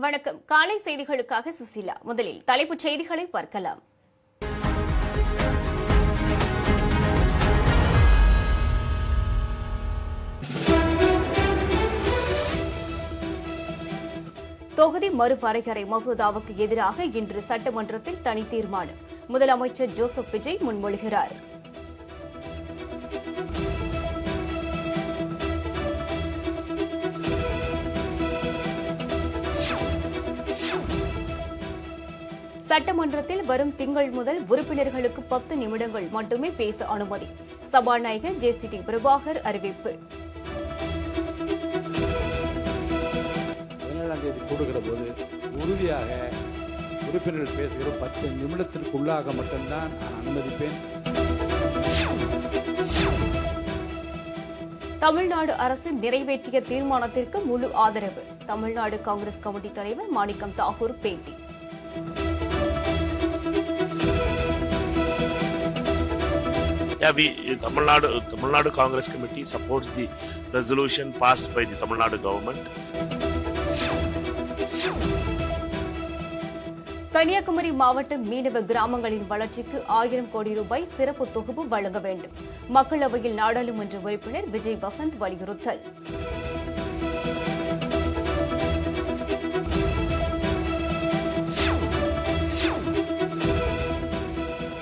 வணக்கம். காலை செய்திகளுக்காக சுசிலா. முதலில் தலைப்புச் செய்திகளை பார்க்கலாம். தொகுதி மறுவரையறை மசோதாவுக்கு எதிராக இன்று சட்டமன்றத்தில் தனி தீர்மானம். முதலமைச்சர் ஜோசப் விஜய் முன்மொழிகிறார். சட்டமன்றத்தில் வரும் திங்கள் முதல் உறுப்பினர்களுக்கு 10 நிமிடங்கள் மட்டுமே பேச அனுமதி. சபாநாயகர் ஜே.சி.டி. பிரபாகர் அறிவிப்பு. 17ஆம் தேதி கூடுகிற போது உறுதியாக உறுப்பினர்கள் பேசுகிற 10 நிமிடத்திற்குள்ளாக மட்டும்தான் நான் அனுமதிப்பேன். தமிழ்நாடு அரசு நிறைவேற்றிய தீர்மானத்திற்கு முழு ஆதரவு. தமிழ்நாடு காங்கிரஸ் கமிட்டி தலைவர் மாணிக்கம் தாகூர் பேட்டி. Tamil Nadu Congress Committee supports the resolution passed by the Tamil Nadu government. Kanyakumari மாவட்ட மீனவ கிராமங்களின் வளர்ச்சிக்கு 1000 கோடி ரூபாய் சிறப்பு தொகுப்பு வழங்க வேண்டும். மக்களவையில் நாடாளுமன்ற உறுப்பினர் விஜய் வசந்த் வலியுறுத்தல்.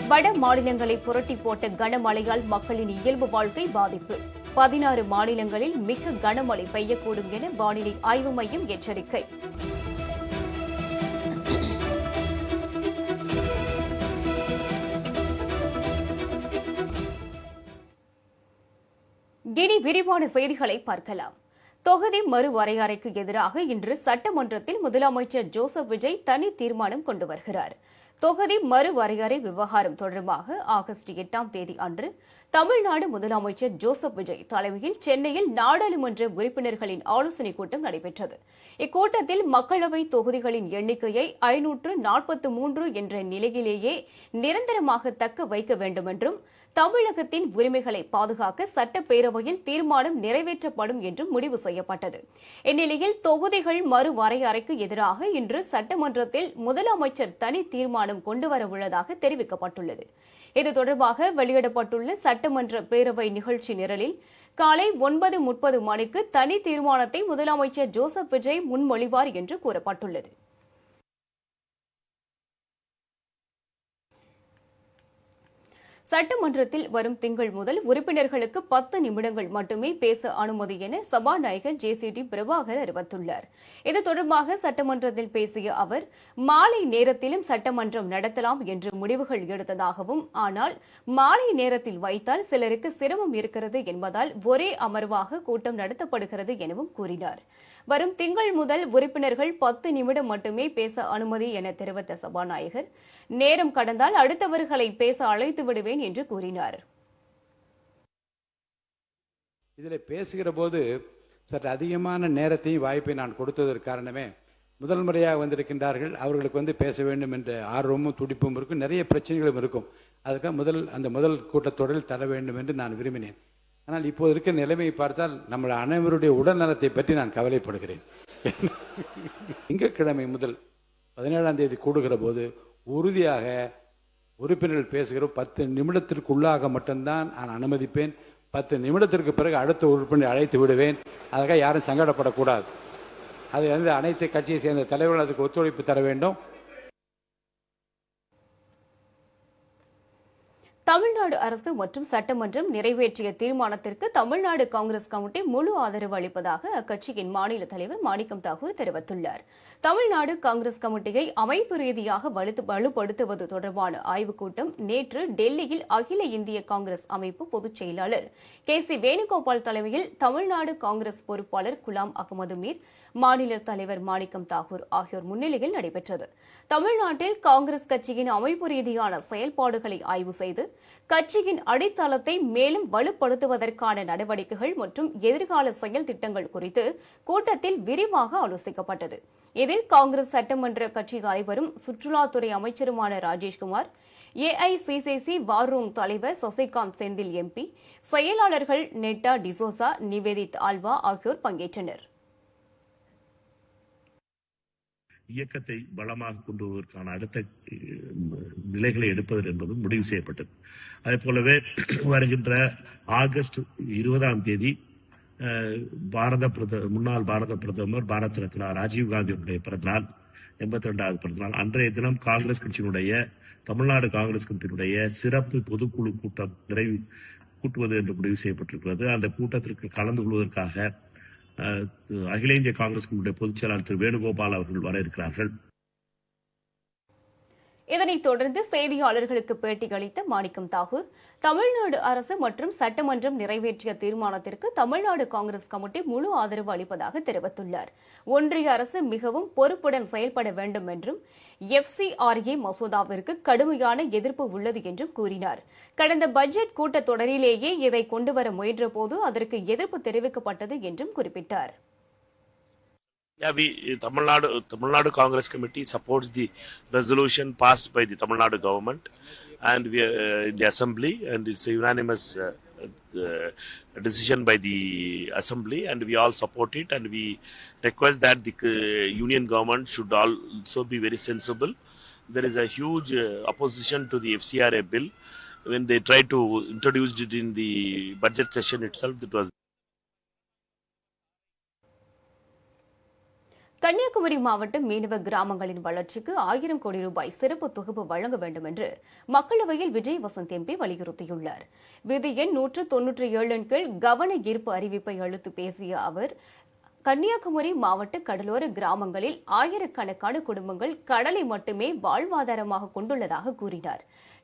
வட மாநிலங்களை புரட்டி போட்ட கனமழையால் மக்களின் இயல்பு வாழ்க்கை பாதிப்பு. 16 மாநிலங்களில் மிக கனமழை பெய்யக்கூடும் என வானிலை ஆய்வு மையம் எச்சரிக்கை. இனி விரிவான செய்திகளை பார்க்கலாம். தொகுதி மறுவரையறைக்கு எதிராக இன்று சட்டமன்றத்தில் முதலமைச்சர் ஜோசப் விஜய் தனி தீர்மானம் கொண்டு வருகிறார். தொகுதி மறுவரையறை விவகாரம் தொடர்பாக ஆகஸ்ட் 8ஆம் தேதி அன்று தமிழ்நாடு முதலமைச்சர் ஜோசப் விஜய் தலைமையில் சென்னையில் நாடாளுமன்ற உறுப்பினர்களின் ஆலோசனைக் கூட்டம் நடைபெற்றது. இக்கூட்டத்தில் மக்களவை தொகுதிகளின் எண்ணிக்கையை 543 என்ற நிலையிலேயே நிரந்தரமாக தக்க வைக்க வேண்டும் என்றும் தமிழகத்தின் உரிமைகளை பாதுகாக்க சட்டப்பேரவையில் தீர்மானம் நிறைவேற்றப்படும் என்றும் முடிவு செய்யப்பட்டது. இந்நிலையில் தொகுதிகள் மறுவரையறைக்கு எதிராக இன்று சட்டமன்றத்தில் முதலமைச்சர் தனி தீர்மானம் கொண்டுவரவுள்ளதாக தெரிவிக்கப்பட்டுள்ளது. இது தொடர்பாக வெளியிடப்பட்டுள்ள சட்டமன்ற பேரவை நிகழ்ச்சி நிரலில் காலை 9:30 மணிக்கு தனி தீர்மானத்தை முதலமைச்சர் ஜோசப் விஜய் முன்மொழிவார் என்று கூறப்பட்டுள்ளது. சட்டமன்றத்தில் வரும் திங்கள் முதல் உறுப்பினர்களுக்கு 10 நிமிடங்கள் மட்டுமே பேச அனுமதி என சபாநாயகர் ஜே.சி.டி. பிரபாகர் அறிவித்துள்ளார். இது தொடர்பாக சட்டமன்றத்தில் பேசிய அவர், மாலை நேரத்திலும் சட்டமன்றம் நடத்தலாம் என்று முடிவுகள் எடுத்ததாகவும், ஆனால் மாலை நேரத்தில் வைத்தால் சிலருக்கு சிரமம் இருக்கிறது என்பதால் ஒரே அமர்வாக கூட்டம் நடத்தப்படுகிறது எனவும் கூறினார். வரும் திங்கள் முதல் உறுப்பினர்கள் 10 நிமிடம் மட்டுமே பேச அனுமதி என தெரிவித்த சபாநாயகர், நேரம் கடந்தால் அடுத்தவர்களை பேச அழைத்து விடுவேன் என்று கூறினார். இதில் பேசுகிற போது சற்று அதிகமான நேரத்தையும் வாய்ப்பை நான் கொடுத்ததற்கு காரணமே, முதல் முறையாக வந்திருக்கின்றார்கள், அவர்களுக்கு பேச வேண்டும் என்ற ஆர்வமும் துடிப்பும் இருக்கும், நிறைய பிரச்சனைகளும் இருக்கும். அதுக்காக அந்த முதல் கூட்டத்தொடரில் தர வேண்டும் என்று நான் விரும்பினேன். ஆனால் இப்போது இருக்கிற நிலைமையை பார்த்தால் நம்ம அனைவருடைய உடல் நலத்தை பற்றி நான் கவலைப்படுகிறேன். திங்கட்கிழமை முதல் 17ஆம் தேதி கூடுகிற போது உறுதியாக உறுப்பினர்கள் பேசுகிற 10 நிமிடத்திற்குள்ளாக மட்டும்தான் நான் அனுமதிப்பேன். 10 நிமிடத்திற்கு பிறகு அடுத்த உறுப்பினர் அழைத்து விடுவேன். அதுக்காக யாரும் சங்கடப்படக்கூடாது. அது அனைத்து கட்சியை சேர்ந்த தலைவர்கள் அதுக்கு ஒத்துழைப்பு தர வேண்டும். தமிழ்நாடு அரசு மற்றும் சட்டமன்றம் நிறைவேற்றிய தீர்மானத்திற்கு தமிழ்நாடு காங்கிரஸ் கமிட்டி முழு ஆதரவு அளிப்பதாக அக்கட்சியின் மாநில தலைவர் மாணிக்கம் தாகூர் தெரிவித்துள்ளார். தமிழ்நாடு காங்கிரஸ் கமிட்டியை அமைப்பு ரீதியாக வலுப்படுத்துவது தொடர்பான ஆய்வுக் கூட்டம் நேற்று டெல்லியில் அகில இந்திய காங்கிரஸ் அமைப்பு பொதுச் செயலாளர் கே.சி. வேணுகோபால் தலைமையில் தமிழ்நாடு காங்கிரஸ் பொறுப்பாளர் குலாம் அகமது மீர், மாநில தலைவர் மாணிக்கம் தாகூர் ஆகியோர் முன்னிலையில் நடைபெற்றது. தமிழ்நாட்டில் காங்கிரஸ் கட்சியின் அமைப்பு ரீதியான செயல்பாடுகளை ஆய்வு செய்து கட்சியின் அடித்தளத்தை மேலும் வலுப்படுத்துவதற்கான நடவடிக்கைகள் மற்றும் எதிர்கால செயல் திட்டங்கள் குறித்து கூட்டத்தில் விரிவாக ஆலோசிக்கப்பட்டது. இதில் காங்கிரஸ் சட்டமன்ற கட்சி தலைவரும் சுற்றுலாத்துறை அமைச்சருமான ராஜேஷ்குமார், ஏஐசிசிசி வார் ரூம் தலைவர் சசிகாந்த் செந்தில் எம்பி, செயலாளர்கள் நெட்டா டிசோசா, நிவேதித் ஆல்வா ஆகியோர் பங்கேற்றனர். இயக்கத்தை பலமாக கொண்டு வருவதற்கான அடுத்த நிலைகளை எடுப்பது என்பதும் முடிவு செய்யப்பட்டது. அதே போலவே வருகின்ற ஆகஸ்ட் 20 முன்னாள் பாரத பிரதமர் பாரத ரத்னா ராஜீவ்காந்தியுடைய பிறந்தநாள், 82வது பிறந்தநாள். அன்றைய தினம் காங்கிரஸ் கட்சியினுடைய தமிழ்நாடு காங்கிரஸ் கமிட்டியினுடைய சிறப்பு பொதுக்குழு கூட்டம் கூட்டுவது என்று முடிவு செய்யப்பட்டிருக்கிறது. அந்த கூட்டத்திற்கு கலந்து கொள்வதற்காக அகில இந்திய காங்கிரஸ் கமிட்டியுடைய பொதுச் செயலாளர் திரு வேணுகோபால் அவர்கள் வர இருக்கிறார்கள். இதனைத் தொடர்ந்து செய்தியாளர்களுக்கு பேட்டியளித்த மாணிக்கம் தாகூர், தமிழ்நாடு அரசு மற்றும் சட்டமன்றம் நிறைவேற்றிய தீர்மானத்திற்கு தமிழ்நாடு காங்கிரஸ் கமிட்டி முழு ஆதரவு அளிப்பதாக தெரிவித்துள்ளார். ஒன்றிய அரசு மிகவும் பொறுப்புடன் செயல்பட வேண்டும் என்றும் FCRA மசோதாவிற்கு கடுமையான எதிர்ப்பு உள்ளது என்றும் கூறினார். கடந்த பட்ஜெட் கூட்டத்தொடரிலேயே இதை கொண்டுவர முயன்றபோது அதற்கு எதிர்ப்பு தெரிவிக்கப்பட்டது என்றும் குறிப்பிட்டார். Tamil Nadu Congress Committee supports the resolution passed by the Tamil Nadu government, and we are in the assembly, and it's a unanimous decision by the assembly, and we all support it, and we request that the union government should also be very sensible. There is a huge opposition to the FCRA bill. When they tried to introduce it in the budget session itself, it was Kanyakumari மாவட்ட மீனவ கிராமங்களின் வளர்ச்சிக்கு 1000 கோடி ரூபாய் சிறப்பு தொகுப்பு வழங்க வேண்டும் என்று மக்களவையில் விஜய் வசந்த் MP வலியுறுத்தியுள்ளார். விதி எண் 197 கீழ் கவன ஈர்ப்பு அறிவிப்பை அளித்து பேசிய அவர், கன்னியாகுமரி மாவட்ட கடலோர கிராமங்களில் ஆயிரக்கணக்கான குடும்பங்கள் கடலை மட்டுமே வாழ்வாதாரமாக கொண்டுள்ளதாக கூறினார்.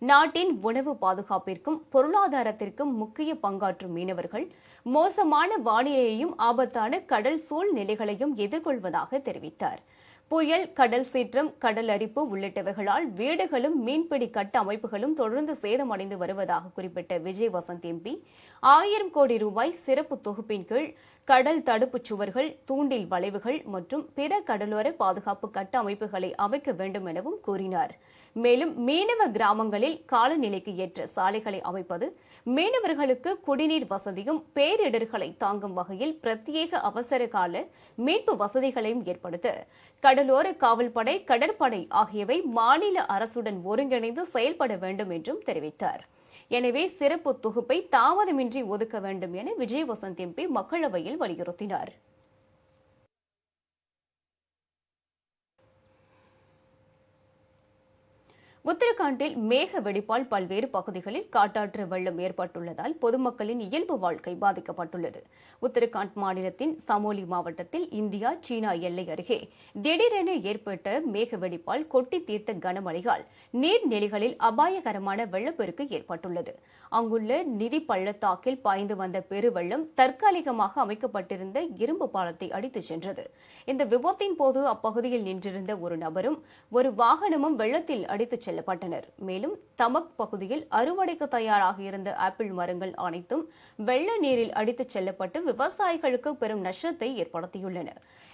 நாட்டின் உணவு பாதுகாப்பிற்கும் பொருளாதாரத்திற்கும் முக்கிய பங்காற்றும் மீனவர்கள் மோசமான வானிலையையும் ஆபத்தான கடல் சூழ்நிலைகளையும் எதிர்கொள்வதாக தெரிவித்தார். புயல், கடல் சீற்றம், கடல் அரிப்பு உள்ளிட்டவைகளால் வீடுகளும் மீன்பிடி கட்ட அமைப்புகளும் தொடர்ந்து சேதமடைந்து வருவதாக குறிப்பிட்ட விஜய் வசந்த் MP 1000 கோடி ரூபாய் சிறப்பு தொகுப்பின் கீழ் கடல் தடுப்புச் சுவர்கள், தூண்டில் வளைவுகள் மற்றும் பிற கடலோர பாதுகாப்பு கட்ட அமைப்புகளை அமைக்க வேண்டும் எனவும் கூறினார். மேலும் மீனவ கிராமங்களில் காலநிலைக்கு ஏற்ற சாலைகளை அமைப்பது, மீனவர்களுக்கு குடிநீர் வசதியும் பேரிடர்களை தாங்கும் வகையில் பிரத்யேக அவசர கால மீட்பு வசதிகளையும் ஏற்படுத்த கடலோர காவல்படை, கடற்படை ஆகியவை மாநில அரசுடன் ஒருங்கிணைந்து செயல்பட வேண்டும் என்றும் தெரிவித்தார். எனவே சிறப்பு தொகுப்பை தாமதமின்றி ஒதுக்க வேண்டும் என விஜய் வசந்த் MP மக்களவையில் வலியுறுத்தினார். உத்தரகாண்டில் மேக வெடிப்பால் பல்வேறு பகுதிகளில் காட்டாற்று வெள்ளம் ஏற்பட்டுள்ளதால் பொதுமக்களின் இயல்பு வாழ்க்கை பாதிக்கப்பட்டுள்ளது. உத்தரகாண்ட் மாநிலத்தின் சமோலி மாவட்டத்தில் இந்தியா சீனா எல்லை அருகே திடீரென ஏற்பட்ட மேக வெடிப்பால் கொட்டி தீர்த்த கனமழையால் நீர்நிலைகளில் அபாயகரமான வெள்ளப்பெருக்கு ஏற்பட்டுள்ளது. அங்குள்ள நிதி பள்ளத்தாக்கில் பாய்ந்து வந்த பெருவெள்ளம் தற்காலிகமாக அமைக்கப்பட்டிருந்த இரும்பு பாலத்தை அடித்துச் சென்றது. இந்த விபத்தின் போது அப்பகுதியில் நின்றிருந்த ஒரு நபரும் ஒரு வாகனமும் வெள்ளத்தில் அடித்துச் செல்லப்பட்டனர். மேலும் தமக் பகுதியில் அறுவடைக்கு தயாராக இருந்த ஆப்பிள் மரங்கள் அனைத்தும் வெள்ள நீரில் அடித்துச் செல்லப்பட்டு விவசாயிகளுக்கு பெரும் நஷ்டத்தை ஏற்படுத்தியுள்ளன.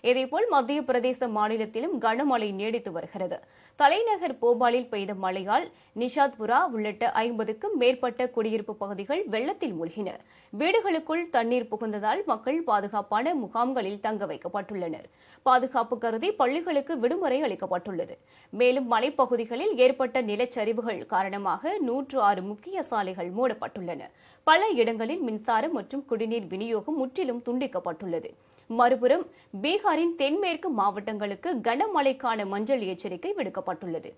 இதேபோல் மத்திய பிரதேச மாநிலத்திலும் கனமழை நீடித்து வருகிறது. தலைநகர் போபாலில் பெய்த மழையால் நிஷாத்புரா உள்ளிட்ட 50க்கும் மேற்பட்ட குடியிருப்பு பகுதிகள் வெள்ளத்தில் மூழ்கின. வீடுகளுக்குள் தண்ணீர் புகுந்ததால் மக்கள் பாதுகாப்பான முகாம்களில் தங்க வைக்கப்பட்டுள்ளனர். பாதுகாப்பு கருதி பள்ளிகளுக்கு விடுமுறை அளிக்கப்பட்டுள்ளது. மேலும் மலைப்பகுதிகளில் ஏற்பட்ட நிலச்சரிவுகள் காரணமாக 106 முக்கிய சாலைகள் மூடப்பட்டுள்ளன. பல இடங்களில் மின்சாரம் மற்றும் குடிநீர் விநியோகம் முற்றிலும் துண்டிக்கப்பட்டுள்ளது. மறுபுறம் பீகாரின் தென்மேற்கு மாவட்டங்களுக்கு கனமழைக்கான மஞ்சள் எச்சரிக்கை விடுக்கப்பட்டுள்ளது.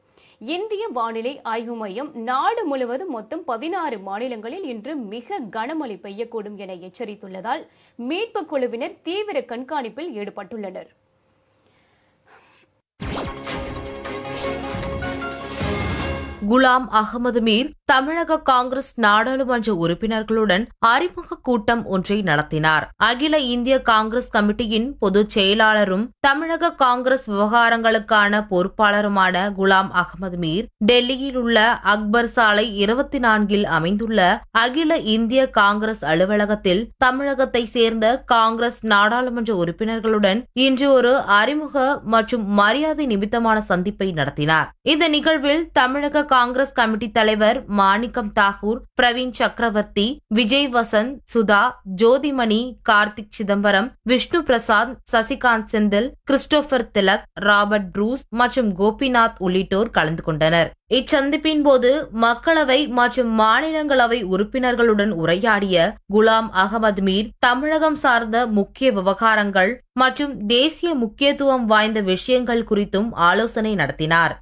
இந்திய வானிலை ஆய்வு மையம் நாடு முழுவதும் மொத்தம் 16 மாநிலங்களில் இன்று மிக கனமழை பெய்யக்கூடும் என எச்சரித்துள்ளதால் மீட்புக் குழுவினர் தீவிர கண்காணிப்பில் ஈடுபட்டுள்ளனர். குலாம் அகமது மீர் தமிழக காங்கிரஸ் நாடாளுமன்ற உறுப்பினர்களுடன் அறிமுக கூட்டம் ஒன்றை நடத்தினார். அகில இந்திய காங்கிரஸ் கமிட்டியின் பொதுச் செயலாளரும் தமிழக காங்கிரஸ் விவகாரங்களுக்கான பொறுப்பாளருமான குலாம் அகமது மீர் டெல்லியில் உள்ள அக்பர் சாலை 24 அமைந்துள்ள அகில இந்திய காங்கிரஸ் அலுவலகத்தில் தமிழகத்தை சேர்ந்த காங்கிரஸ் நாடாளுமன்ற உறுப்பினர்களுடன் இன்று ஒரு அறிமுக மற்றும் மரியாதை நிமித்தமான சந்திப்பை நடத்தினார். இந்த நிகழ்வில் தமிழக காங்கிரஸ் கமிட்டி தலைவர் மாணிக்கம் தாகூர், பிரவீன் சக்கரவர்த்தி, Vijay Vasanth, Sudha, Jothimani, Karthik Chidambaram, Vishnu Prasad, Sasikanth Senthil, Christopher Tilak, Robert Bruce மற்றும் கோபிநாத் உள்ளிட்டோர் கலந்து கொண்டனர். இச்சந்திப்பின் போது மக்களவை மற்றும் மாநிலங்களவை உறுப்பினர்களுடன் உரையாடிய குலாம் அகமது மீர் தமிழகம் சார்ந்த முக்கிய விவகாரங்கள் மற்றும் தேசிய முக்கியத்துவம் வாய்ந்த விஷயங்கள் குறித்தும் ஆலோசனை நடத்தினார்.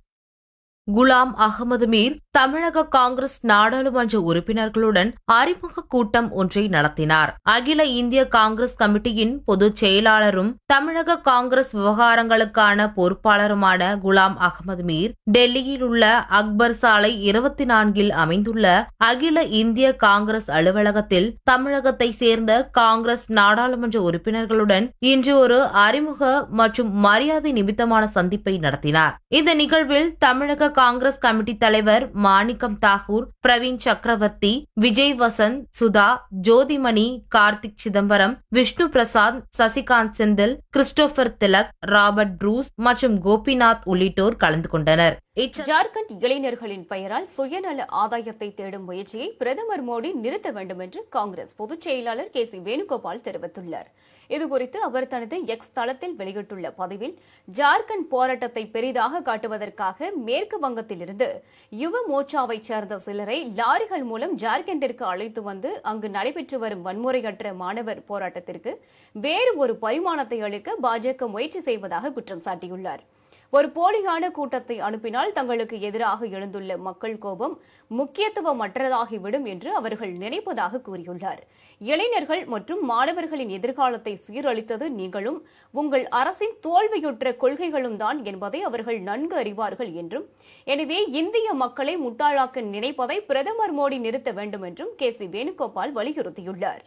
குலாம் அகமது மீர் தமிழக காங்கிரஸ் நாடாளுமன்ற உறுப்பினர்களுடன் அறிமுக கூட்டம் ஒன்றை நடத்தினார். அகில இந்திய காங்கிரஸ் கமிட்டியின் பொதுச் செயலாளரும் தமிழக காங்கிரஸ் விவகாரங்களுக்கான பொறுப்பாளருமான குலாம் அகமது மீர் டெல்லியில் உள்ள அக்பர் சாலை 24 அமைந்துள்ள அகில இந்திய காங்கிரஸ் அலுவலகத்தில் தமிழகத்தை சேர்ந்த காங்கிரஸ் நாடாளுமன்ற உறுப்பினர்களுடன் இன்று ஒரு அறிமுக மற்றும் மரியாதை நிமித்தமான சந்திப்பை நடத்தினார். இந்த நிகழ்வில் தமிழக காங்கிரஸ் கமிட்டி தலைவர் மாணிக்கம் தாகூர், பிரவீன் சக்கரவர்த்தி, Vijay Vasanth, Sudha, Jothimani, Karthik Chidambaram, Vishnu Prasad, Sasikanth Senthil, Christopher Tilak, Robert Bruce மற்றும் கோபிநாத் உள்ளிட்டோர் கலந்து கொண்டனர். ஜார்க்கண்ட் இளைஞர்களின் பெயரால் சுயநல ஆதாயத்தை தேடும் முயற்சியை பிரதமர் மோடி நிறுத்த வேண்டும் என்று காங்கிரஸ் பொதுச் செயலாளர் KC வேணுகோபால் தெரிவித்துள்ளார். இதுகுறித்து அவர் தனது எக்ஸ் தளத்தில் வெளியிட்டுள்ள பதிவில், ஜார்க்கண்ட் போராட்டத்தை பெரிதாக காட்டுவதற்காக மேற்கு வங்கத்திலிருந்து யுவ மோர்ச்சாவைச் சேர்ந்த சிலரை லாரிகள் மூலம் ஜார்க்கண்டிற்கு அழைத்து வந்து அங்கு நடைபெற்று வரும் வன்முறையற்ற மாணவர் போராட்டத்திற்கு வேறு ஒரு பரிமாணத்தை அளிக்க பாஜக முயற்சி செய்வதாக குற்றம் சாட்டியுள்ளார். ஒரு போலியான கூட்டத்தை அனுப்பினால் தங்களுக்கு எதிராக எழுந்துள்ள மக்கள் கோபம் முக்கியத்துவமற்றதாகிவிடும் என்று அவர்கள் நினைப்பதாக கூறியுள்ளார். இளைஞர்கள் மற்றும் மாணவர்களின் எதிர்காலத்தை சீரழித்தது நீங்களும் உங்கள் அரசின் தோல்வியுற்ற கொள்கைகளும் தான் என்பதை அவர்கள் நன்கு அறிவார்கள் என்றும், எனவே இந்திய மக்களை முட்டாளாக்க நினைப்பதை பிரதமர் மோடி நிறுத்த வேண்டும் என்றும் KC வேணுகோபால் வலியுறுத்தியுள்ளார்.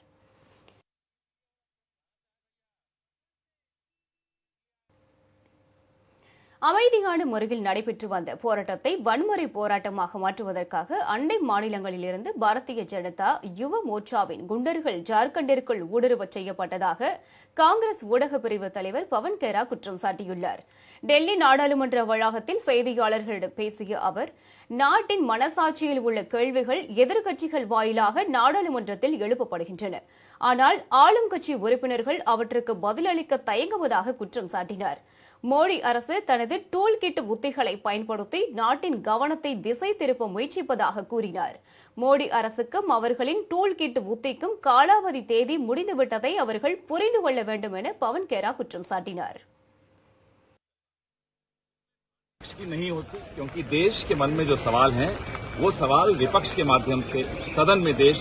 அமைதியான முறையில் நடைபெற்று வந்த போராட்டத்தை வன்முறை போராட்டமாக மாற்றுவதற்காக அண்டை மாநிலங்களிலிருந்து பாரதிய ஜனதா யுவ மோர்ச்சாவின் குண்டர்கள் ஜார்க்கண்டிற்குள் ஊடுருவச் செய்யப்பட்டதாக காங்கிரஸ் ஊடகப் பிரிவு தலைவர் பவன் கேரா குற்றம் சாட்டியுள்ளார். டெல்லி நாடாளுமன்ற வளாகத்தில் செய்தியாளர்களிடம் பேசிய அவர், நாட்டின் மனசாட்சியில் உள்ள கேள்விகள் எதிர்க்கட்சிகள் வாயிலாக நாடாளுமன்றத்தில் எழுப்பப்படுகின்றன. ஆனால் ஆளும் கட்சி உறுப்பினர்கள் அவற்றுக்கு பதிலளிக்க தயங்குவதாக குற்றம் சாட்டினார். மோடி அரசு தனது டூல் கிட் உத்திகளை பயன்படுத்தி நாட்டின் கவனத்தை திசை திருப்ப முயற்சிப்பதாக கூறினார். மோடி அரசுக்கும் அவர்களின் டூல் கிட் உத்திக்கும் காலாவதி தேதி முடிந்துவிட்டதை அவர்கள் புரிந்து கொள்ள வேண்டும் என பவன் கேரா குற்றம் சாட்டினார். नहीं होती, क्योंकि देश के मन में जो सवाल हैं वो सवाल विपक्ष के माध्यम से सदन में देश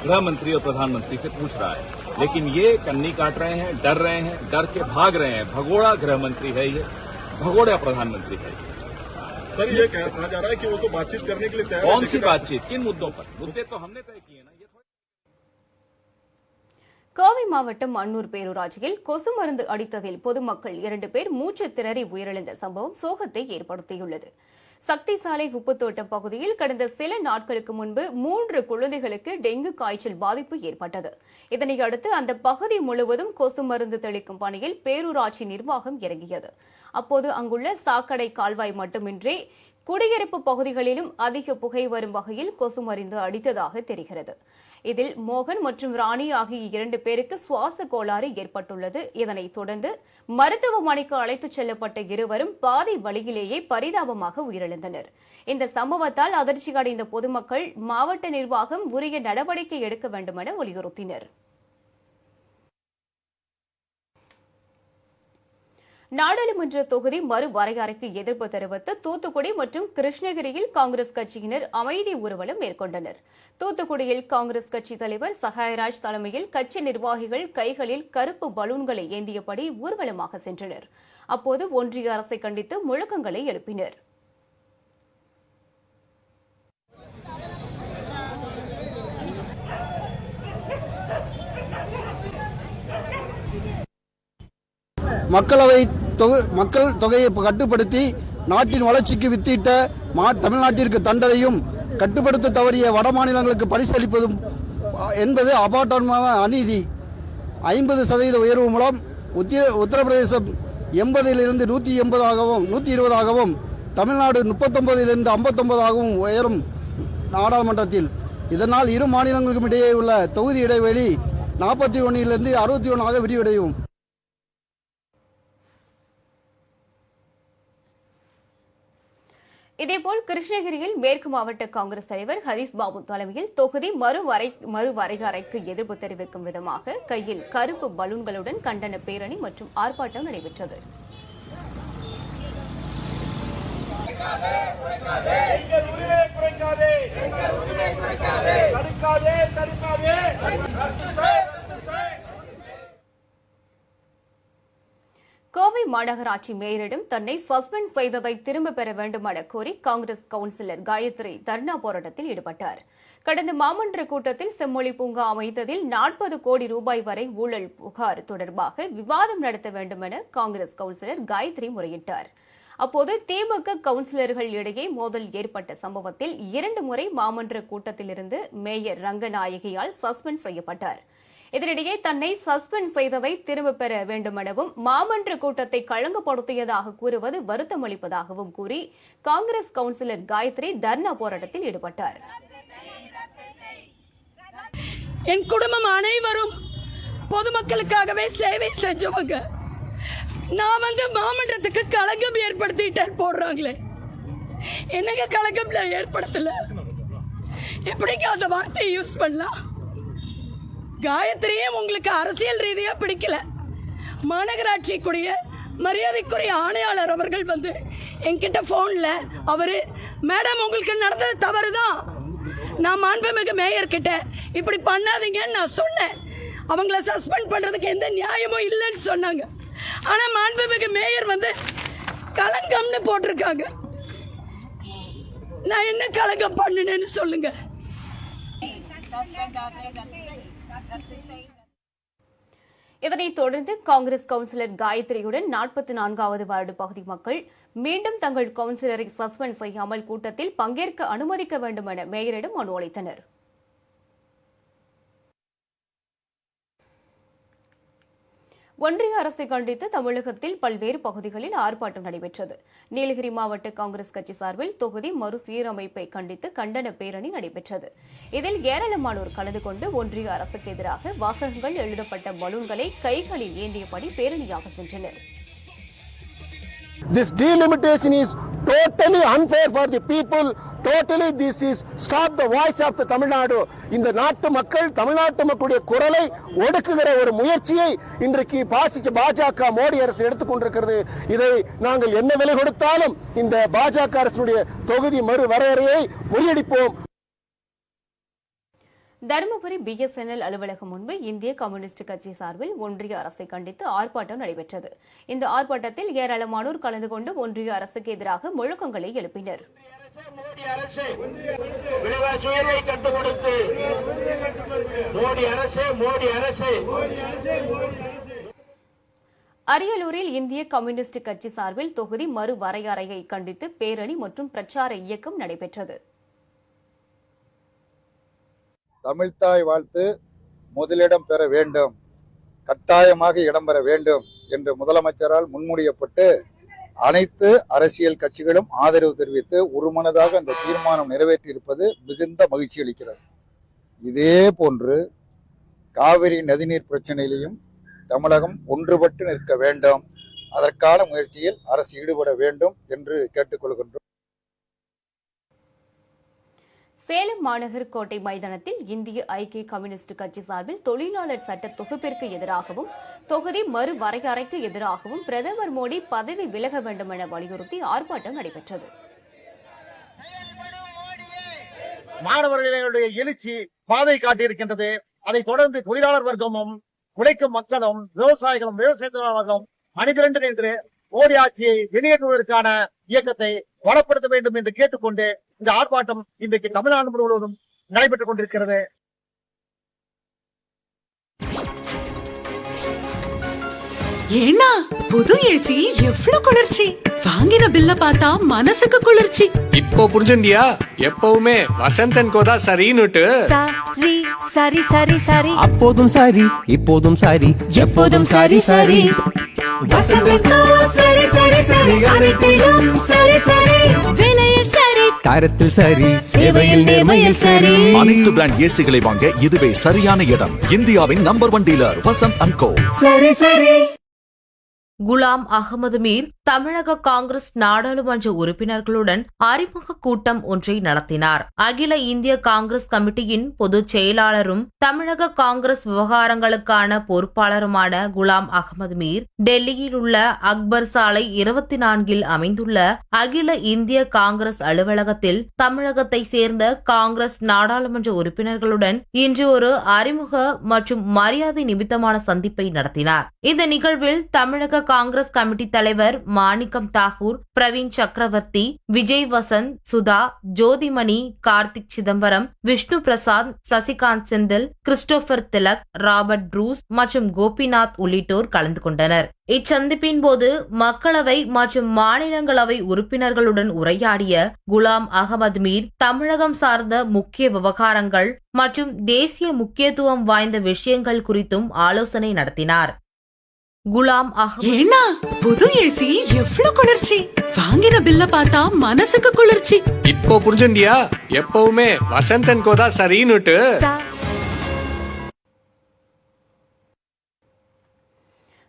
गृह मंत्री और प्रधानमंत्री से पूछ रहा है, लेकिन ये कन्नी काट रहे हैं, डर के भाग रहे हैं। भगोड़ा गृह मंत्री है, ये भगोड़ा प्रधानमंत्री है। सर, ये कहा जा रहा है कि वो तो बातचीत करने के लिए तैयार है। कौन सी बातचीत, किन मुद्दों पर? मुद्दे तो हमने तय किए ना। கோவை மாவட்டம் அன்னூர் பேரூராட்சியில் கொசு மருந்து அடித்ததில் பொதுமக்கள் 2 பேர் மூச்சு திணறி உயிரிழந்த சம்பவம் சோகத்தை ஏற்படுத்தியுள்ளது. சக்தி சாலை உப்புத்தோட்டம் பகுதியில் கடந்த சில நாட்களுக்கு முன்பு 3 குழந்தைகளுக்கு டெங்கு காய்ச்சல் பாதிப்பு ஏற்பட்டது. இதனையடுத்து அந்த பகுதி முழுவதும் கொசு மருந்து தெளிக்கும் பணியில் பேரூராட்சி நிர்வாகம் இறங்கியது. அப்போது அங்குள்ள சாக்கடை கால்வாய் மட்டுமின்றி குடியிருப்பு பகுதிகளிலும் அதிக புகை வரும் வகையில் கொசு மருந்து அடித்ததாக தெரிகிறது. இதில் மோகன் மற்றும் ராணி ஆகிய 2 பேருக்கு சுவாச கோளாறு ஏற்பட்டுள்ளது. இதனைத் தொடர்ந்து மருத்துவமனைக்கு அழைத்துச் செல்லப்பட்ட இருவரும் பாதி வழியிலேயே பரிதாபமாக உயிரிழந்தனர். இந்த சம்பவத்தால் அதிர்ச்சி அடைந்த பொதுமக்கள் மாவட்ட நிர்வாகம் உரிய நடவடிக்கை எடுக்க வேண்டும் என வலியுறுத்தினர். நாடாளுமன்ற தொகுதி மறுவரையறைக்கு எதிர்ப்பு தெரிவித்து தூத்துக்குடி மற்றும் கிருஷ்ணகிரியில் காங்கிரஸ் கட்சியினர் அமைதி ஊர்வலம் மேற்கொண்டனர். தூத்துக்குடியில் காங்கிரஸ் கட்சி தலைவர் சகாயராஜ் தலைமையில் கட்சி நிர்வாகிகள் கைகளில் கருப்பு பலூன்களை ஏந்தியபடி ஊர்வலமாக சென்றனர். அப்போது ஒன்றிய அரசை கண்டித்து முழக்கங்களை எழுப்பினர். மக்கள் தொகையை கட்டுப்படுத்தி நாட்டின் வளர்ச்சிக்கு வித்திட்ட தமிழ்நாட்டிற்கு தண்டனையும் கட்டுப்படுத்த தவறிய வட மாநிலங்களுக்கு பரிசளிப்பதும் என்பது அபாண்டமான அநீதி. 50% உயர்வு மூலம் உத்தரப்பிரதேசம் 80லிருந்து 120ஆகவும் தமிழ்நாடு 39 59ஆகவும் உயரும் நாடாளுமன்றத்தில். இதனால் இரு மாநிலங்களுக்கும் இடையே உள்ள தொகுதி இடைவெளி 41 61 விரிவடையும். இதேபோல் கிருஷ்ணகிரியில் மேற்கு மாவட்ட காங்கிரஸ் தலைவர் ஹரிஸ் பாபு தலைமையில் தொகுதி மறுவரையறைக்கு எதிர்ப்பு தெரிவிக்கும் விதமாக கையில் கருப்பு பலூன்களுடன் கண்டன பேரணி மற்றும் ஆர்ப்பாட்டம் நடைபெற்றது. கோவை மாநகராட்சி மேயரிடம் தன்னை சஸ்பெண்ட் செய்ததை திரும்பப் பெற வேண்டும் என கோரி காங்கிரஸ் கவுன்சிலர் காயத்ரி தர்ணா போராட்டத்தில் ஈடுபட்டார். கடந்த மாமன்ற கூட்டத்தில் செம்மொழி பூங்கா அமைத்ததில் 40 கோடி ரூபாய் வரை ஊழல் புகார் தொடர்பாக விவாதம் நடத்த வேண்டும் என காங்கிரஸ் கவுன்சிலர் காயத்ரி முறையிட்டார். அப்போது திமுக கவுன்சிலர்கள் இடையே மோதல் ஏற்பட்ட சம்பவத்தில் 2 முறை மாமன்ற கூட்டத்திலிருந்து மேயர் ரங்கநாயகியால் சஸ்பெண்ட் செய்யப்பட்டார். இதனிடையே தன்னை சஸ்பெண்ட் செய்ததை திரும்பப் பெற வேண்டும் எனவும் மாமன்ற கூட்டத்தை களங்கப்படுத்தியதாக கூறுவது வருத்தம் அளிப்பதாகவும் கூறி காங்கிரஸ் கவுன்சிலர் காயத்ரி தர்ணா போராட்டத்தில் ஈடுபட்டார். என் குடும்பம் அனைவரும் பொதுமக்களுக்காகவே சேவை செஞ்சவங்க. நான் மாமன்றத்துக்கு களங்கம் ஏற்படுத்திட்டேன் போடுறாங்களே, என்னங்க களங்கம் ஏற்படுத்தல? எப்படிங்க அந்த வார்த்தையை யூஸ் பண்ணலாம்? காயத்ரியே உங்களுக்கு அரசியல் ரீதியா பிடிக்கல. மாநகராட்சிக்குரிய மரியாதைக்குரிய ஆணையாளர் அவர்கள் என்கிட்ட போன்ல அவரு மேடம் உங்களுக்கு நடந்தது தவறுதான், நான் மாண்புமிகு மேயர் கிட்ட இப்படி பண்ணாதீங்கன்னு நான் சொன்னேன். அவங்கள சஸ்பெண்ட் பண்றதுக்கு எந்த நியாயமும் இல்லைன்னு சொன்னாங்க. ஆனா மாண்புமிகு மேயர் களங்கம்னு போட்டிருக்காங்க. நான் என்ன களங்கம் பண்ணுனேன்னு சொல்லுங்க. இதனைத் தொடர்ந்து காங்கிரஸ் கவுன்சிலர் காயத்ரியுடன் 44வது வார்டு பகுதி மக்கள் மீண்டும் தங்கள் கவுன்சிலரை சஸ்பெண்ட் செய்யாமல் கூட்டத்தில் பங்கேற்க அனுமதிக்க வேண்டும் என மேயரிடம் மனு அளித்தனர். ஒன்றிய அரசை கண்டித்து தமிழகத்தில் பல்வேறு பகுதிகளில் ஆர்ப்பாட்டம் நடைபெற்றது. நீலகிரி மாவட்ட காங்கிரஸ் கட்சி சார்பில் தொகுதி மறுசீரமைப்பை கண்டித்து கண்டன பேரணி நடைபெற்றது. இதில் ஏராளமானோர் கலந்து கொண்டு ஒன்றிய அரசுக்கு எதிராக வாசகங்கள் எழுதப்பட்ட பலூன்களை கைகளில் ஏந்தியபடி பேரணியாக சென்றனர். This delimitation is totally unfair for the people. Totally this is stop the voice of the Tamil Nadu. இந்த நாட்டு மக்கள் தமிழ்நாட்டு மக்களுடைய குரலை ஒடுக்குகிற ஒரு முயற்சியை இன்றைக்கு பாஜக மோடி அரசு எடுத்துக்கொண்டிருக்கிறது. இதை நாங்கள் என்ன விலை கொடுத்தாலும் இந்த பாஜக அரசுடைய தொகுதி மறுவரையறையை முறியடிப்போம். தருமபுரி BSNL அலுவலகம் முன்பு இந்திய கம்யூனிஸ்ட் கட்சி சார்பில் ஒன்றிய அரசை கண்டித்து ஆர்ப்பாட்டம் நடைபெற்றது. இந்த ஆர்ப்பாட்டத்தில் ஏராளமானோர் கலந்து கொண்டு ஒன்றிய அரசுக்கு எதிராக முழக்கங்களை எழுப்பினர். அரியலூரில் இந்திய கம்யூனிஸ்ட் கட்சி சார்பில் தொகுதி மறுவரையறையை கண்டித்து பேரணி மற்றும் பிரச்சார இயக்கம் நடைபெற்றது. தமிழ்த்தாய் வாழ்த்து முதலிடம் பெற வேண்டும், கட்டாயமாக இடம்பெற வேண்டும் என்று முதலமைச்சரால் முன்மொழியப்பட்டு அனைத்து அரசியல் கட்சிகளும் ஆதரவு தெரிவித்து ஒருமனதாக அந்த தீர்மானம் நிறைவேற்றியிருப்பது மிகுந்த மகிழ்ச்சி அளிக்கிறது. இதே போன்று காவிரி நதிநீர் பிரச்சனையிலையும் தமிழகம் ஒன்றுபட்டு நிற்க வேண்டும், அதற்கான முயற்சியில் அரசு ஈடுபட வேண்டும் என்று கேட்டுக்கொள்கின்றோம். சேலம் மாநகர் கோட்டை மைதானத்தில் இந்திய ஐக்கிய கம்யூனிஸ்ட் கட்சி சார்பில் தொழிலாளர் சட்ட தொகுப்பிற்கு எதிராகவும் தொகுதி மறுவரையறைக்கு எதிராகவும் பிரதமர் மோடி பதவி விலக வேண்டும் என வலியுறுத்தி ஆர்ப்பாட்டம் நடைபெற்றது. மாணவர்களுடைய எழுச்சி பாதை காட்டியிருக்கின்றது. அதைத் தொடர்ந்து தொழிலாளர் வர்க்கமும் உழைக்கும் மக்களும் விவசாயிகளும் விவசாய தொழிலாளர்களும் அணிதிரண்டு நின்று மோடி ஆட்சியை வெளியேற்றுவதற்கான இயக்கத்தை வளப்படுத்த வேண்டும் என்று கேட்டுக்கொண்டு இந்த ஆர்ப்பாட்டம் இன்றைக்கு தமிழ்நாடு முழுவதும் நடைபெற்றுக் கொண்டிருக்கிறது. ஏன்னா புது ஏசி எவ்வளவு குளிர்ச்சி, வாங்கின பில்ல பார்த்தா மனசுக்கு குளிர்ச்சி. இப்போ புரிஞ்சுண்டியா? எப்பவுமே வசந்தன் கோதா சரின்னுட்டு. சரி சரி சரி சரி, அப்போதும் சரி இப்போதும் சரி எப்போதும் சரி சரி. சரி சரி சரி அனைத்திலும் சரி சரி விலையில் சரி தரத்தில் சரி சேவையில் நேர்மையில் சரி. அனைத்து பிராண்ட் ஏசிகளை வாங்க இதுவே சரியான இடம். இந்தியாவின் நம்பர் 1 டீலர் வசந்த் அண்ட் கோ. சரி சரி. குலாம் அகமது மீர் தமிழக காங்கிரஸ் நாடாளுமன்ற உறுப்பினர்களுடன் அறிமுக கூட்டம் ஒன்றை நடத்தினார். அகில இந்திய காங்கிரஸ் கமிட்டியின் பொதுச் செயலாளரும் தமிழக காங்கிரஸ் விவகாரங்களுக்கான பொறுப்பாளருமான குலாம் அகமது மீர் டெல்லியில் உள்ள அக்பர் சாலை 24 அமைந்துள்ள அகில இந்திய காங்கிரஸ் அலுவலகத்தில் தமிழகத்தை சேர்ந்த காங்கிரஸ் நாடாளுமன்ற உறுப்பினர்களுடன் இன்று ஒரு அறிமுக மற்றும் மரியாதை நிமித்தமான சந்திப்பை நடத்தினார். இந்த நிகழ்வில் தமிழக காங்கிரஸ் கமிட்டி தலைவர் மாணிக்கம் தாகூர், பிரவீன் சக்கரவர்த்தி, Vijay Vasanth, Sudha, Jothimani, Karthik Chidambaram, Vishnu Prasad, Sasikanth Senthil, Christopher Tilak, Robert Bruce மற்றும் கோபிநாத் உள்ளிட்டோர் கலந்து கொண்டனர். இச்சந்திப்பின் போது மக்களவை மற்றும் மாநிலங்களவை உறுப்பினர்களுடன் உரையாடிய குலாம் அகமது மீர் தமிழகம் சார்ந்த முக்கிய விவகாரங்கள் மற்றும் தேசிய முக்கியத்துவம் வாய்ந்த விஷயங்கள் குறித்தும் ஆலோசனை நடத்தினார். குலாம் ஏன்னா புது ஏசி எவ்வளவு குளிர்ச்சி! வாங்கின பில்ல பார்த்தா மனசுக்கு குளிர்ச்சி. இப்போ புரிஞ்சுண்டியா? எப்பவுமே வசந்தன் கோதா சரின்னுட்டு.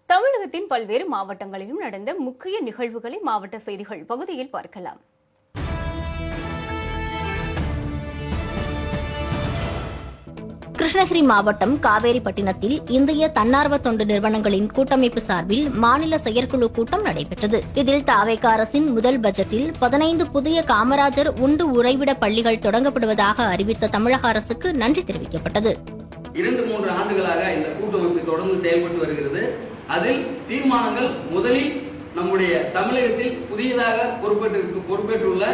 தமிழகத்தின் பல்வேறு மாவட்டங்களிலும் நடந்த முக்கிய நிகழ்வுகளை மாவட்ட செய்திகள் பகுதியில் பார்க்கலாம். கிருஷ்ணகிரி மாவட்டம் காவேரிப்பட்டினத்தில் இந்திய தன்னார்வ தொண்டு நிறுவனங்களின் கூட்டமைப்பு சார்பில் மாநில செயற்குழு கூட்டம் நடைபெற்றது. இதில் தாவேகா அரசின் முதல் பட்ஜெட்டில் 15 புதிய காமராஜர் உண்டு உறைவிட பள்ளிகள் தொடங்கப்படுவதாக அறிவித்த தமிழக அரசுக்கு நன்றி தெரிவிக்கப்பட்டது. 2-3 ஆண்டுகளாக இந்த கூட்டமைப்பு தொடர்ந்து செயல்பட்டு வருகிறது. அதில் தீர்மானங்கள் முதலில் நம்முடைய தமிழகத்தில் புதியதாக பொறுப்பேற்றுள்ள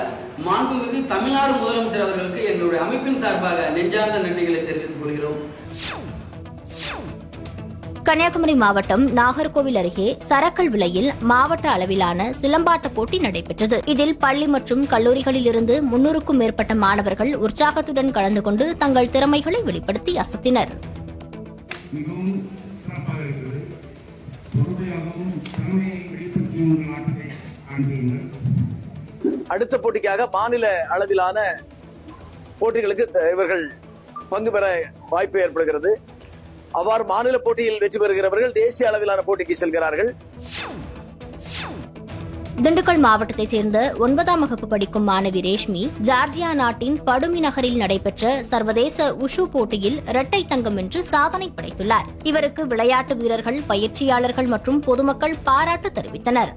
மாண்புமிகு தமிழ்நாடு முதலமைச்சர் அவர்களுக்கு எங்களுடைய அமைப்பின் சார்பாக நெஞ்சார்ந்த நன்றிகளை தெரிவித்துக் கொள்கிறோம். கன்னியாகுமரி மாவட்டம் நாகர்கோவில் அருகே சரக்கல் விலையில் மாவட்ட அளவிலான சிலம்பாட்ட போட்டி நடைபெற்றது. இதில் பள்ளி மற்றும் கல்லூரிகளில் இருந்து 300க்கும் மேற்பட்ட மாணவர்கள் உற்சாகத்துடன் கலந்து கொண்டு தங்கள் திறமைகளை வெளிப்படுத்தி அசத்தினர். அடுத்த போட்டிக்காக மாநில அளவிலான போட்டிகளுக்கு இவர்கள் பங்கு பெற வாய்ப்பு ஏற்படுகிறது. அவ்வாறு மாநில போட்டியில் வெற்றி பெறுகிறவர்கள் தேசிய அளவிலான போட்டிக்கு செல்கிறார்கள். திண்டுக்கல் மாவட்டத்தைச் சேர்ந்த 9ஆம் வகுப்பு படிக்கும் மாணவி ரேஷ்மி ஜார்ஜியா நாட்டின் படுமி நகரில் நடைபெற்ற சர்வதேச உஷு போட்டியில் இரட்டை தங்கம் வென்று சாதனை படைத்துள்ளார். இவருக்கு விளையாட்டு வீரர்கள், பயிற்சியாளர்கள் மற்றும் பொதுமக்கள் பாராட்டு தெரிவித்தனர்.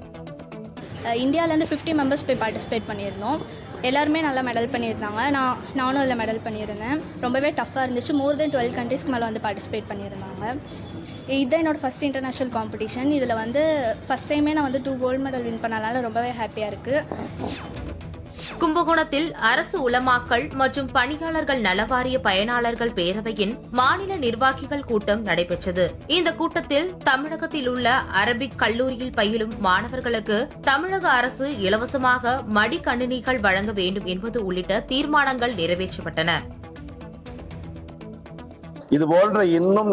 இந்தியாவிலேருந்து 50 மெம்பர்ஸ் போய் பார்ட்டிசிபேட் பண்ணியிருந்தோம். எல்லாருமே நல்லா மெடல் பண்ணியிருந்தாங்க. நானும் அதில் மெடல் பண்ணியிருந்தேன். ரொம்பவே டஃப்பாக இருந்துச்சு. மோர் தென் 12 கண்ட்ரீஸ்க்கு மேலே வந்து பார்ட்டிசிபேட் பண்ணியிருந்தாங்க. இதுதான் என்னோட ஃபர்ஸ்ட் இன்டர்நேஷ்னல் காம்படிஷன். இதில் வந்து ஃபர்ஸ்ட் டைமே நான் வந்து 2 கோல்டு மெடல் வின் பண்ணனால ரொம்பவே ஹாப்பியாக இருக்குது. கும்பகோணத்தில் அரசு உலமாக்கள் மற்றும் பணியாளர்கள் நலவாரிய பயனாளர்கள் பேரவையின் மாநில நிர்வாகிகள் கூட்டம் நடைபெற்றது. இந்த கூட்டத்தில் தமிழகத்தில் உள்ள அரபிக் கல்லூரியில் பயிலும் மாணவர்களுக்கு தமிழக அரசு இலவசமாக மடிக்கணினிகள் வழங்க வேண்டும் என்பது உள்ளிட்ட தீர்மானங்கள் நிறைவேற்றப்பட்டன. இதுபோன்ற இன்னும்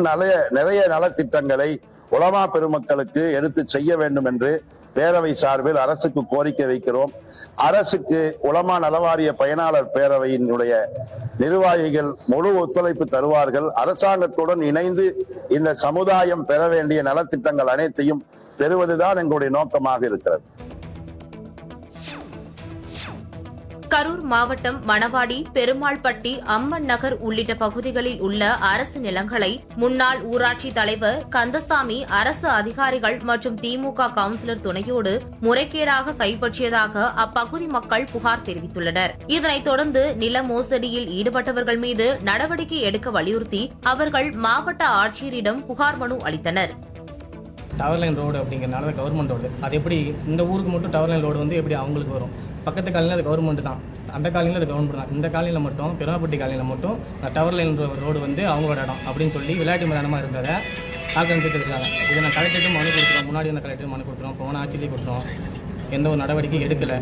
நிறைய நலத்திட்டங்களை உலமா பெருமக்களுக்கு எடுத்து செய்ய வேண்டும் என்று பேரவை சார்பில் அரசுக்கு கோரிக்கை வைக்கிறோம். அரசுக்கு உலமா நலவாரிய பயனாளர் பேரவையினுடைய நிர்வாகிகள் முழு ஒத்துழைப்பு தருவார்கள். அரசாங்கத்துடன் இணைந்து இந்த சமுதாயம் பெற வேண்டிய நலத்திட்டங்கள் அனைத்தையும் பெறுவதுதான் எங்களுடைய நோக்கமாக இருக்கிறது. கரூர் மாவட்டம் மணவாடி, பெருமாள்பட்டி, அம்மன் நகர் உள்ளிட்ட பகுதிகளில் உள்ள அரசு நிலங்களை முன்னாள் ஊராட்சி தலைவர் கந்தசாமி, அரசு அதிகாரிகள் மற்றும் திமுக கவுன்சிலர் துணையோடு முறைகேடாக கைப்பற்றியதாக அப்பகுதி மக்கள் புகார் தெரிவித்துள்ளனர். இதனைத் தொடர்ந்து நில மோசடியில் ஈடுபட்டவர்கள் மீது நடவடிக்கை எடுக்க வலியுறுத்தி அவர்கள் மாவட்ட ஆட்சியரிடம் புகார் மனு அளித்தனர். டவர் லைன் ரோடு அப்படிங்கிறனால கவர்மெண்ட் ரோடு, அது எப்படி இந்த ஊருக்கு மட்டும் டவர் லைன் ரோடு வந்து எப்படி அவங்களுக்கு வரும்? பக்கத்து காலையில் அது கவர்மெண்ட் தான், அந்த காலையில் அது கவர்மெண்ட் தான். இந்த காலையில் மட்டும் பெருமாப்பட்டி காலையில் மட்டும் டவர் லைன் ரோடு வந்து அவங்களோட இடம் அப்படின்னு சொல்லி விளையாட்டு மைதானமாக இருந்ததை ஆக்கிரமிச்சிருக்காங்க. இதை நான் கலெக்டரும் மனு கொடுத்துருவோம், முன்னாடி வந்து கலெக்டர் மனு கொடுத்துருவோம், போன ஆட்சியிலே கொடுத்துருவோம், எந்த ஒரு நடவடிக்கை எடுக்கலை.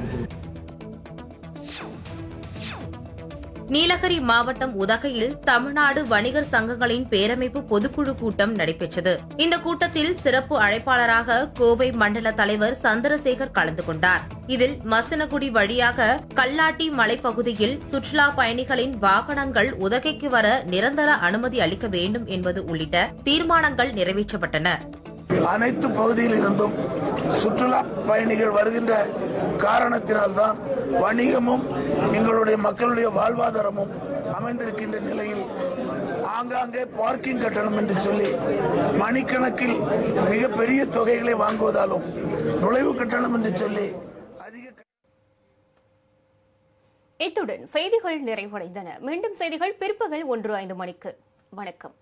நீலகிரி மாவட்டம் உதகையில் தமிழ்நாடு வணிகர் சங்கங்களின் பேரமைப்பு பொதுக்குழு கூட்டம் நடைபெற்றது. இந்த கூட்டத்தில் சிறப்பு அழைப்பாளராக கோவை மண்டல தலைவர் சந்திரசேகர் கலந்து கொண்டார். இதில் மசனகுடி வழியாக கல்லாட்டி மலைப்பகுதியில் சுற்றுலா பயணிகளின் வாகனங்கள் உதகைக்கு வர நிரந்தர அனுமதி அளிக்க வேண்டும் என்பது உள்ளிட்ட தீர்மானங்கள் நிறைவேற்றப்பட்டன. அனைத்து பகுதியில் இருந்தும் சுற்றுலா பயணிகள் வருகின்ற காரணத்தினால்தான் வணிகமும் எங்களுடைய மக்களுடைய வாழ்வாதாரமும் அமைந்திருக்கின்ற நிலையில் ஆங்காங்கே பார்க்கிங் கட்டணம் என்று சொல்லி மணிக்கணக்கில் மிகப்பெரிய தொகைகளை வாங்குவதாலும் நுழைவு கட்டணம் என்று சொல்லி இத்துடன் செய்திகள் நிறைவடைந்தன. மீண்டும் செய்திகள் பிற்பகல் 1:05 மணிக்கு. வணக்கம்.